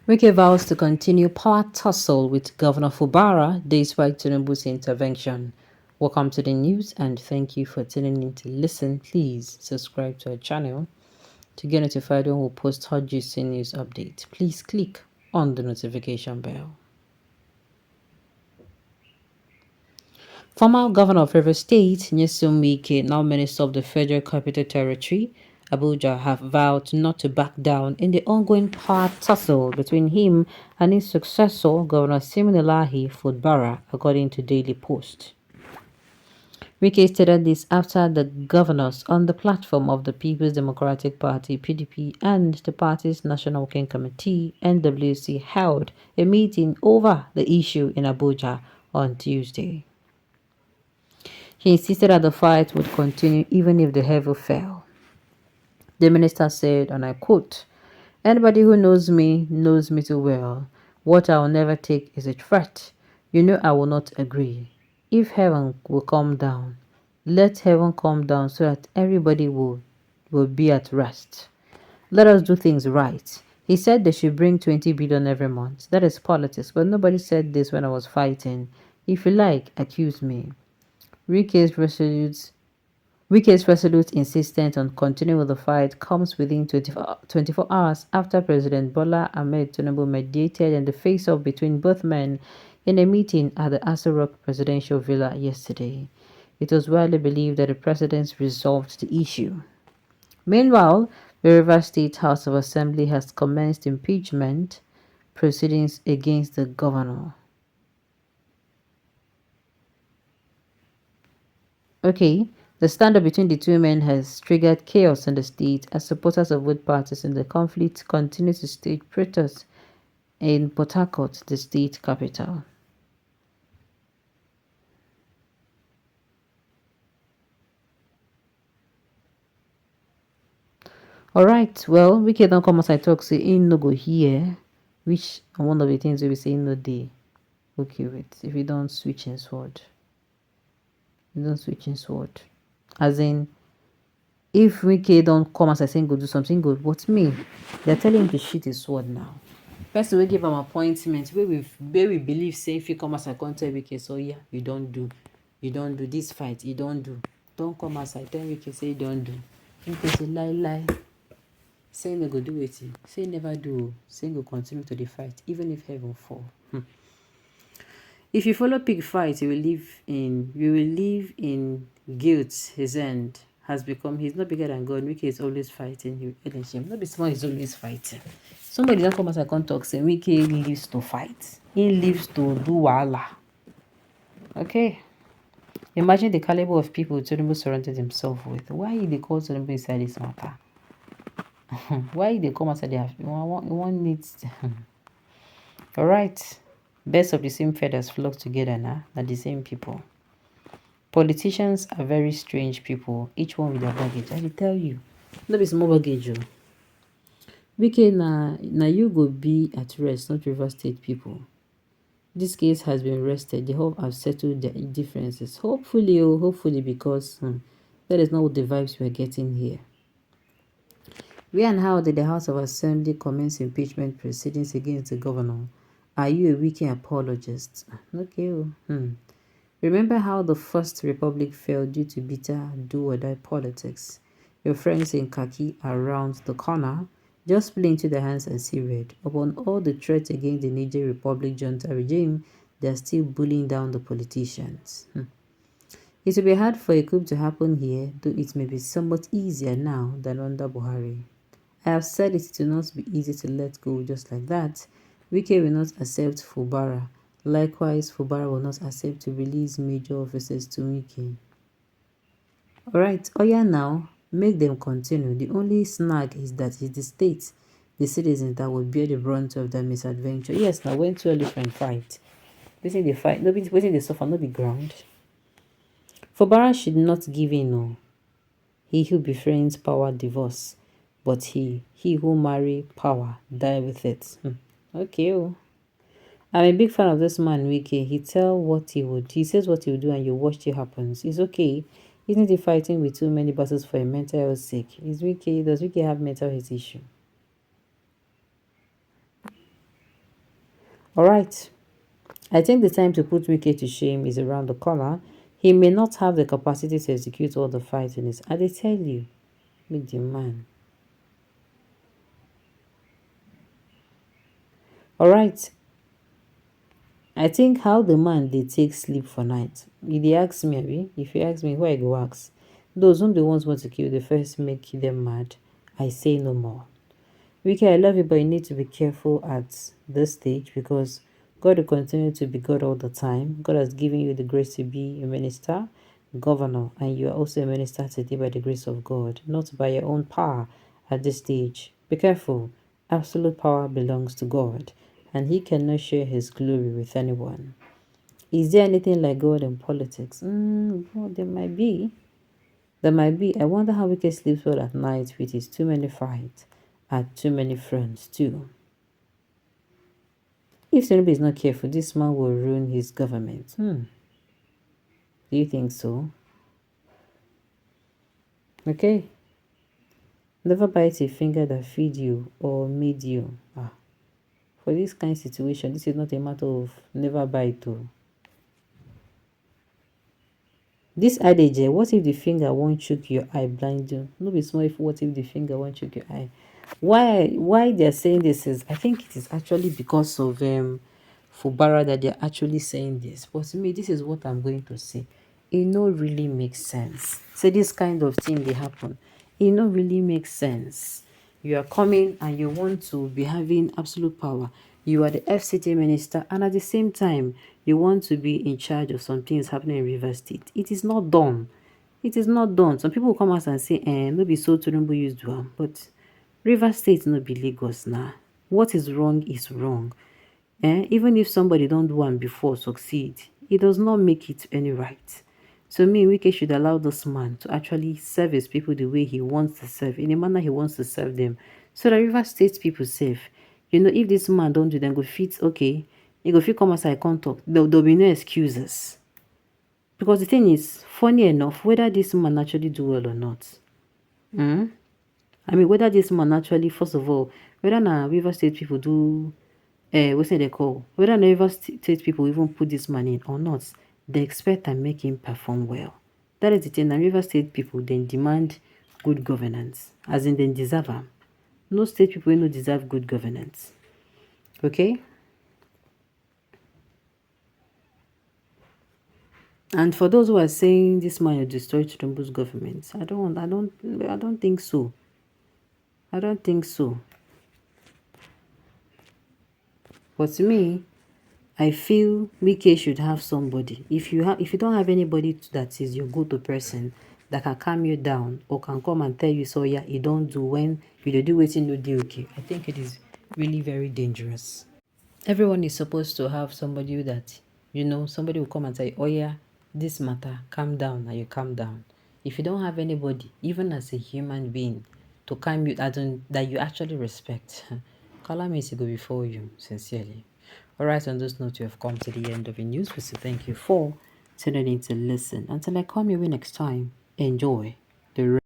Wike vows to continue power tussle with Governor Fubara despite Tinubu'S intervention. Welcome to the news and thank you for tuning in to listen. Please subscribe to our channel to get notified when we post hot juicy news updates. Please click on the notification bell. Former governor of River State, Nyesom Wike, now Minister of the Federal Capital Territory, Abuja, have vowed not to back down in the ongoing power tussle between him and his successor, Governor Siminalahi Fubara, according to Daily Post. Wike stated this after the governors on the platform of the People's Democratic Party (PDP) and the party's National Working Committee (NWC) held a meeting over the issue in Abuja on Tuesday. He insisted that the fight would continue even if the heaven fell. The minister said, and I quote, "Anybody who knows me too well. What I will never take is a threat. You know I will not agree. If heaven will come down, let heaven come down so that everybody will be at rest. Let us do things right." He said they should bring 20 billion every month. That is politics, but nobody said this when I was fighting. If you like, accuse me. Wike's resolute insistence on continuing with the fight comes within 24 hours after President Bola Ahmed Tinubu mediated in the face-off between both men in a meeting at the Aso Rock presidential villa yesterday. It was widely believed that the presidents resolved the issue. Meanwhile, the Rivers State House of Assembly has commenced impeachment proceedings against the governor. Okay, the standoff between the two men has triggered chaos in the state as supporters of both parties in the conflict continue to stage protests in Port Harcourt, the state capital. Alright, well, we can come as I talk, say, in no go here, which one of the things we say no day. Okay, wait, if you don't switch in sword. You don't switch in sword. As in, if Wike don't come as I say go do something good, but me, they're telling him to shoot his sword now. Person will give him appointment where we believe say if you come as I can't tell Wike, so yeah, you don't do this fight, you don't do. Don't come as I tell Wike say you don't do. Wike say lie. Say no go do it. Say never do. Say go continue to the fight, even if heaven fall. If you follow pig fight, you will live in guilt. His end has become he's not bigger than God. Wike is always fighting. He him. Not be small, he's always fighting. Somebody don't come as I can't talk, say Wike lives to fight. He lives to do wala. Okay. Imagine the caliber of people Tinubu surrounded himself with. Why they call Tinubu inside this matter? Why they come outside there? One needs alright. Birds of the same feathers flock together now. They're the same people. Politicians are very strange people, each one with their baggage. I will tell you. No be small baggage. Wike na you go be at rest, not River State people. This case has been rested. The hope have settled their differences. Hopefully, because that is not what the vibes we're getting here. Where and how did the House of Assembly commence impeachment proceedings against the governor? Are you a Wike apologist? Okay. Remember how the First Republic fell due to bitter do-or-die politics? Your friends in khaki are around the corner. Just play into their hands and see red. Upon all the threats against the Niger Republic junta regime, they are still bullying down the politicians. It will be hard for a coup to happen here, though it may be somewhat easier now than under Buhari. I have said it will not be easy to let go just like that. Wike will not accept Fubara. Likewise, Fubara will not accept to release major officers to Wike. Alright, Oya now, make them continue. The only snag is that it's the state, the citizens that will bear the brunt of their misadventure. Yes, now went to a different fight. Waiting the fight, waiting the suffer, not the ground. Fubara should not give in, no. He who befriends power divorce, but he who marry power die with it. Okay. I'm a big fan of this man, Wike. He says what he would do and you watch it happens. It's okay. Isn't he fighting with too many bosses for a mental health sake? Does Wike have mental health issue? All right. I think the time to put Wike to shame is around the corner. He may not have the capacity to execute all the fighting is. And they tell you, make the man. All right. I think how the man they take sleep for night. If they ask me, abi, if you ask me, who I go ask? Those whom the ones want to kill, the first make them mad. I say no more. Wiki, I love you, but you need to be careful at this stage because God will continue to be God all the time. God has given you the grace to be a minister, governor, and you are also a minister today by the grace of God, not by your own power at this stage. Be careful. Absolute power belongs to God, and He cannot share His glory with anyone. Is there anything like God in politics? Well, there might be. There might be. I wonder how we can sleep well at night with his too many fights at too many friends too. If Tinubu is not careful, this man will ruin his government. Do you think so? Okay. Never bite a finger that feed you or made you. For this kind of situation, this is not a matter of never bite though. This adage, what if the finger won't choke your eye blind you? No be small if what if the finger won't choke your eye. Why they're saying this is I think it is actually because of Fubara that they're actually saying this. But to me, this is what I'm going to say. It no really makes sense. So this kind of thing they happen. It no really makes sense. You are coming and you want to be having absolute power. You are the FCT minister, and at the same time, you want to be in charge of some things happening in River State. It is not done. It is not done. Some people will come out and say, maybe so Tinubu used to am, but River State no be Lagos now. What is wrong is wrong. Even if somebody don't do one before succeed, it does not make it any right. So me, Wike should allow this man to actually serve his people the way he wants to serve, in the manner he wants to serve them. So that River State people safe. You know, if this man don't do then go fit, okay, he go fit come aside come talk. There'll be no excuses. Because the thing is, funny enough, whether this man actually do well or not. I mean, whether this man actually, first of all, whether na River State people do what's it they call? Whether River State people even put this man in or not, they expect and make him perform well. That is the thing. And River State people then demand good governance, as in they deserve them. No state people no deserve good governance. Okay. And for those who are saying this man will destroy Tinubu's government, I don't think so. I don't think so. But to me, I feel Wike should have somebody. If you don't have anybody that is your go-to person that can calm you down or can come and tell you so yeah, you don't do when you don't do it in no do okay. I think it is really very dangerous. Everyone is supposed to have somebody that somebody will come and say, oh yeah, this matter, calm down, and you calm down. If you don't have anybody, even as a human being, to calm you that you actually respect, calamity go before you, sincerely. Alright, on this note, you have come to the end of the news. So thank you for tuning in to listen. Until I come your way next time, enjoy the